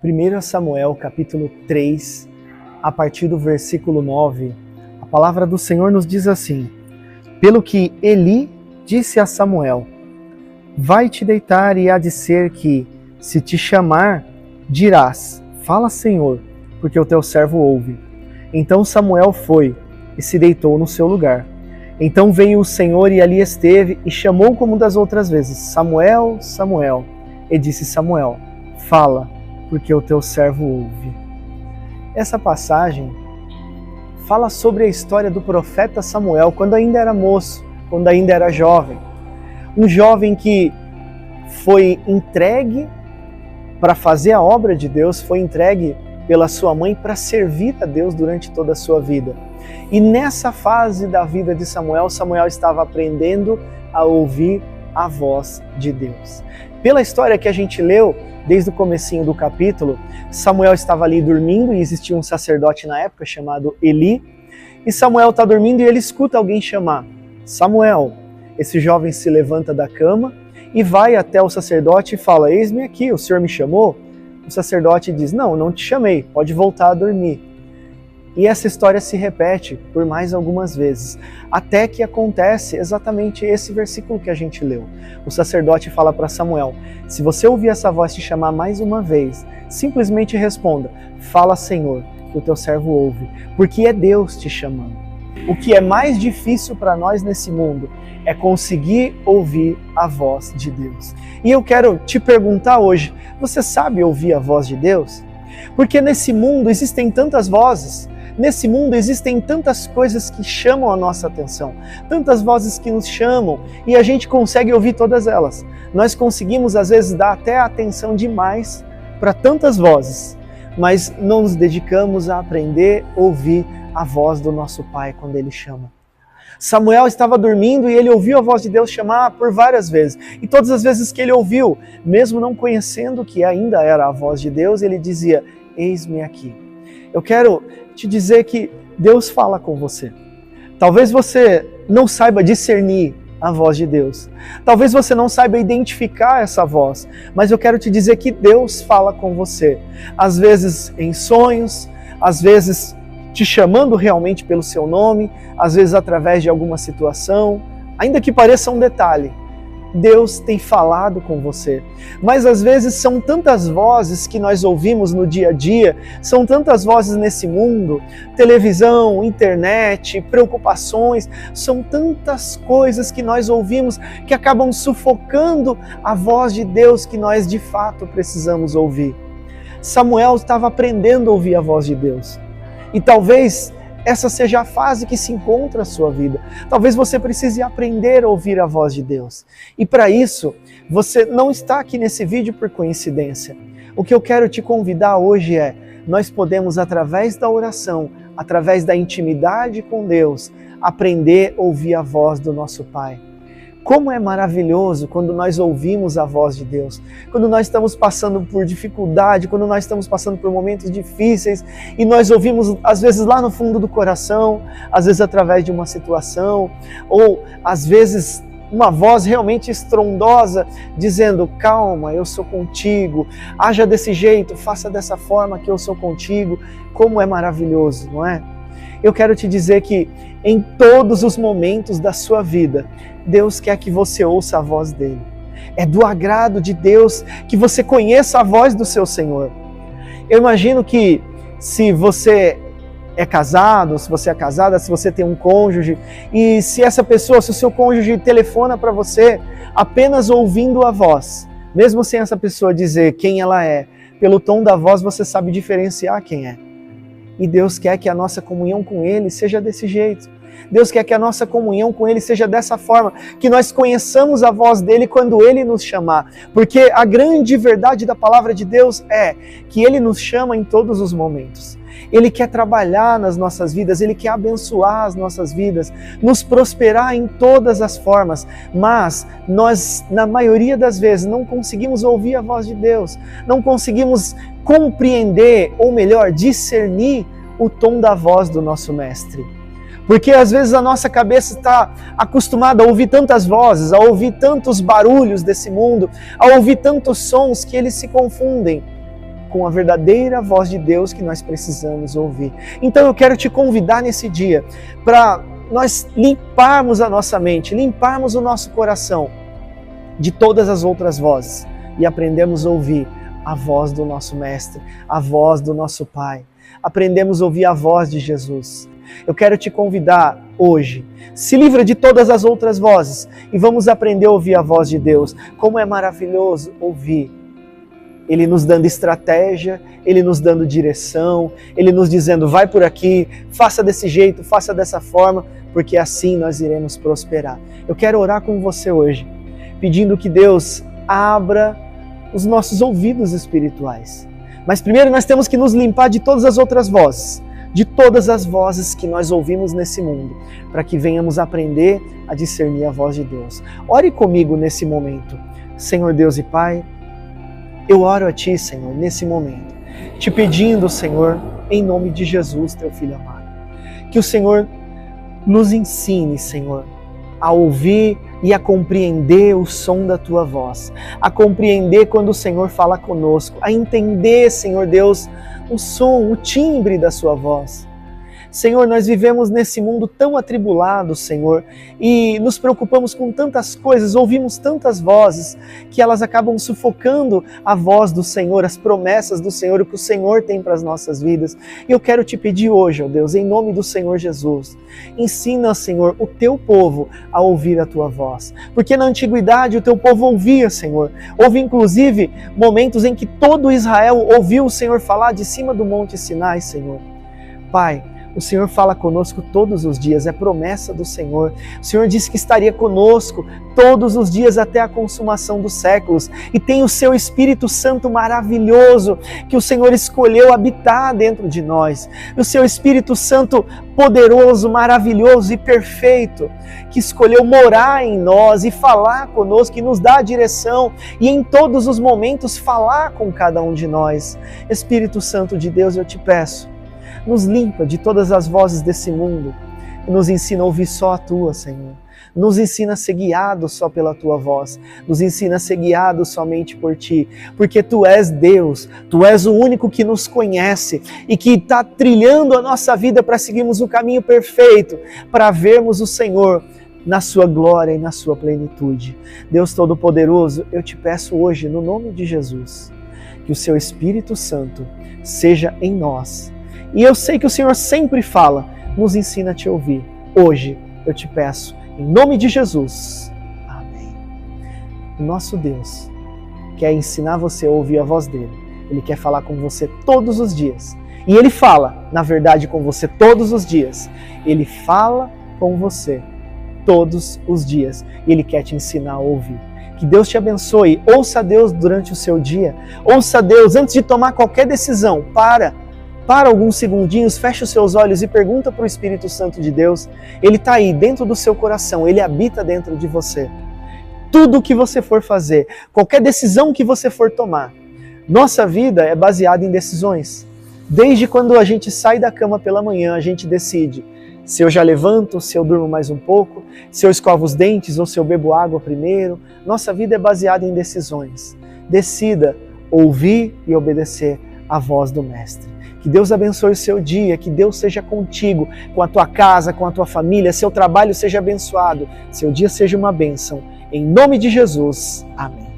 1 Samuel capítulo 3, a partir do versículo 9, a palavra do Senhor nos diz assim: Pelo que Eli disse a Samuel, vai te deitar e há de ser que, se te chamar, dirás, fala Senhor, porque o teu servo ouve. Então Samuel foi e se deitou no seu lugar. Então veio o Senhor e ali esteve e chamou como das outras vezes, Samuel, Samuel. E disse Samuel, fala, porque o teu servo ouve. Essa passagem fala sobre a história do profeta Samuel, quando ainda era moço, quando ainda era jovem. Um jovem que foi entregue para fazer a obra de Deus, foi entregue pela sua mãe para servir a Deus durante toda a sua vida. E nessa fase da vida de Samuel, Samuel estava aprendendo a ouvir a voz de Deus. Pela história que a gente leu, desde o comecinho do capítulo, Samuel estava ali dormindo e existia um sacerdote na época chamado Eli. E Samuel está dormindo e ele escuta alguém chamar, Samuel. Esse jovem se levanta da cama e vai até o sacerdote e fala, eis-me aqui, o senhor me chamou? O sacerdote diz, não te chamei, pode voltar a dormir. E essa história se repete por mais algumas vezes, até que acontece exatamente esse versículo que a gente leu. O sacerdote fala para Samuel, se você ouvir essa voz te chamar mais uma vez, simplesmente responda, fala Senhor, que o teu servo ouve, porque é Deus te chamando. O que é mais difícil para nós nesse mundo é conseguir ouvir a voz de Deus. E eu quero te perguntar hoje, você sabe ouvir a voz de Deus? Porque nesse mundo existem tantas vozes, nesse mundo existem tantas coisas que chamam a nossa atenção, tantas vozes que nos chamam e a gente consegue ouvir todas elas. Nós conseguimos às vezes dar até atenção demais para tantas vozes, mas não nos dedicamos a aprender a ouvir a voz do nosso Pai quando Ele chama. Samuel estava dormindo e ele ouviu a voz de Deus chamar por várias vezes. E todas as vezes que ele ouviu, mesmo não conhecendo que ainda era a voz de Deus, ele dizia, eis-me aqui. Eu quero te dizer que Deus fala com você. Talvez você não saiba discernir a voz de Deus. Talvez você não saiba identificar essa voz, mas eu quero te dizer que Deus fala com você. Às vezes em sonhos, às vezes te chamando realmente pelo seu nome, às vezes através de alguma situação, ainda que pareça um detalhe, Deus tem falado com você. Mas às vezes são tantas vozes que nós ouvimos no dia a dia, são tantas vozes nesse mundo, televisão, internet, preocupações, são tantas coisas que nós ouvimos que acabam sufocando a voz de Deus que nós de fato precisamos ouvir. Samuel estava aprendendo a ouvir a voz de Deus. E talvez essa seja a fase que se encontra a sua vida. Talvez você precise aprender a ouvir a voz de Deus. E para isso, você não está aqui nesse vídeo por coincidência. O que eu quero te convidar hoje é, nós podemos através da oração, através da intimidade com Deus, aprender a ouvir a voz do nosso Pai. Como é maravilhoso quando nós ouvimos a voz de Deus, quando nós estamos passando por dificuldade, quando nós estamos passando por momentos difíceis e nós ouvimos às vezes lá no fundo do coração, às vezes através de uma situação, ou às vezes uma voz realmente estrondosa dizendo, calma, eu sou contigo, haja desse jeito, faça dessa forma que eu sou contigo. Como é maravilhoso, não é? Eu quero te dizer que em todos os momentos da sua vida, Deus quer que você ouça a voz dele. É do agrado de Deus que você conheça a voz do seu Senhor. Eu imagino que se você é casado, se você é casada, se você tem um cônjuge, e se essa pessoa, se o seu cônjuge telefona para você apenas ouvindo a voz, mesmo sem essa pessoa dizer quem ela é, pelo tom da voz você sabe diferenciar quem é. E Deus quer que a nossa comunhão com Ele seja desse jeito. Deus quer que a nossa comunhão com Ele seja dessa forma, que nós conheçamos a voz dEle quando Ele nos chamar. Porque a grande verdade da palavra de Deus é que Ele nos chama em todos os momentos. Ele quer trabalhar nas nossas vidas, Ele quer abençoar as nossas vidas, nos prosperar em todas as formas, mas nós, na maioria das vezes, não conseguimos ouvir a voz de Deus, não conseguimos compreender, ou melhor, discernir o tom da voz do nosso Mestre. Porque às vezes a nossa cabeça está acostumada a ouvir tantas vozes, a ouvir tantos barulhos desse mundo, a ouvir tantos sons que eles se confundem com a verdadeira voz de Deus que nós precisamos ouvir. Então eu quero te convidar nesse dia para nós limparmos a nossa mente, limparmos o nosso coração de todas as outras vozes e aprendemos a ouvir a voz do nosso Mestre, a voz do nosso Pai. Aprendemos a ouvir a voz de Jesus. Eu quero te convidar hoje, se livra de todas as outras vozes e vamos aprender a ouvir a voz de Deus. Como é maravilhoso ouvir Ele nos dando estratégia, Ele nos dando direção, Ele nos dizendo, vai por aqui, faça desse jeito, faça dessa forma, porque assim nós iremos prosperar. Eu quero orar com você hoje, pedindo que Deus abra os nossos ouvidos espirituais. Mas primeiro nós temos que nos limpar de todas as outras vozes, de todas as vozes que nós ouvimos nesse mundo, para que venhamos aprender a discernir a voz de Deus. Ore comigo nesse momento. Senhor Deus e Pai, eu oro a Ti, Senhor, nesse momento, te pedindo, Senhor, em nome de Jesus, Teu Filho amado, que o Senhor nos ensine, Senhor, a ouvir e a compreender o som da Tua voz, a compreender quando o Senhor fala conosco, a entender, Senhor Deus, o som, o timbre da Sua voz. Senhor, nós vivemos nesse mundo tão atribulado, Senhor, e nos preocupamos com tantas coisas, ouvimos tantas vozes, que elas acabam sufocando a voz do Senhor, as promessas do Senhor, o que o Senhor tem para as nossas vidas. E eu quero te pedir hoje, ó Deus, em nome do Senhor Jesus, ensina, Senhor, o Teu povo a ouvir a Tua voz. Porque na antiguidade o Teu povo ouvia, Senhor. Houve inclusive momentos em que todo Israel ouviu o Senhor falar de cima do Monte Sinai, Senhor. Pai, o Senhor fala conosco todos os dias, é promessa do Senhor. O Senhor disse que estaria conosco todos os dias até a consumação dos séculos. E tem o Seu Espírito Santo maravilhoso, que o Senhor escolheu habitar dentro de nós. O Seu Espírito Santo poderoso, maravilhoso e perfeito, que escolheu morar em nós e falar conosco, e nos dar a direção e em todos os momentos falar com cada um de nós. Espírito Santo de Deus, eu te peço, nos limpa de todas as vozes desse mundo e nos ensina a ouvir só a Tua, Senhor. Nos ensina a ser guiado só pela Tua voz. Nos ensina a ser guiado somente por Ti. Porque Tu és Deus, Tu és o único que nos conhece e que está trilhando a nossa vida para seguirmos o caminho perfeito, para vermos o Senhor na Sua glória e na Sua plenitude. Deus Todo-Poderoso, eu te peço hoje, no nome de Jesus, que o Seu Espírito Santo seja em nós. E eu sei que o Senhor sempre fala, nos ensina a Te ouvir. Hoje eu te peço, em nome de Jesus. Amém. O nosso Deus quer ensinar você a ouvir a voz dEle. Ele quer falar com você todos os dias. E Ele fala, na verdade, com você todos os dias. Ele fala com você todos os dias. E Ele quer te ensinar a ouvir. Que Deus te abençoe. Ouça a Deus durante o seu dia. Ouça a Deus antes de tomar qualquer decisão. Para alguns segundinhos, fecha os seus olhos e pergunta para o Espírito Santo de Deus. Ele está aí dentro do seu coração, Ele habita dentro de você. Tudo o que você for fazer, qualquer decisão que você for tomar, nossa vida é baseada em decisões. Desde quando a gente sai da cama pela manhã, a gente decide se eu já levanto, se eu durmo mais um pouco, se eu escovo os dentes ou se eu bebo água primeiro. Nossa vida é baseada em decisões. Decida ouvir e obedecer a voz do Mestre. Que Deus abençoe o seu dia, que Deus seja contigo, com a tua casa, com a tua família, seu trabalho seja abençoado, seu dia seja uma bênção. Em nome de Jesus, amém.